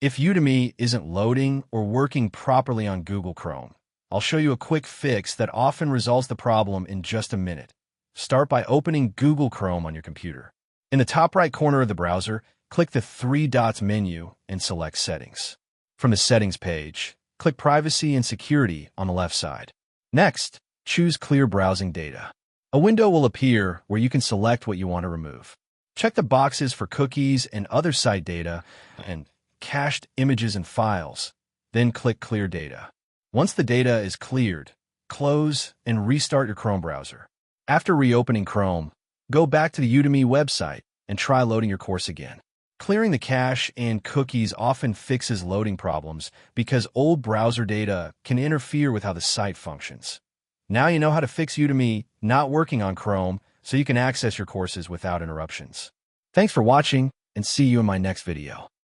If Udemy isn't loading or working properly on Google Chrome, I'll show you a quick fix that often resolves the problem in just a minute. Start by opening Google Chrome on your computer. In the top right corner of the browser, click the three dots menu and select Settings. From the Settings page, click Privacy and Security on the left side. Next, choose Clear Browsing Data. A window will appear where you can select what you want to remove. Check the boxes for cookies and other site data and cached images and files. Then click Clear Data. Once the data is cleared, close and restart your Chrome browser. After reopening Chrome, go back to the Udemy website and try loading your course again. Clearing the cache and cookies often fixes loading problems because old browser data can interfere with how the site functions. Now you know how to fix Udemy not working on Chrome so you can access your courses without interruptions. Thanks for watching and see you in my next video.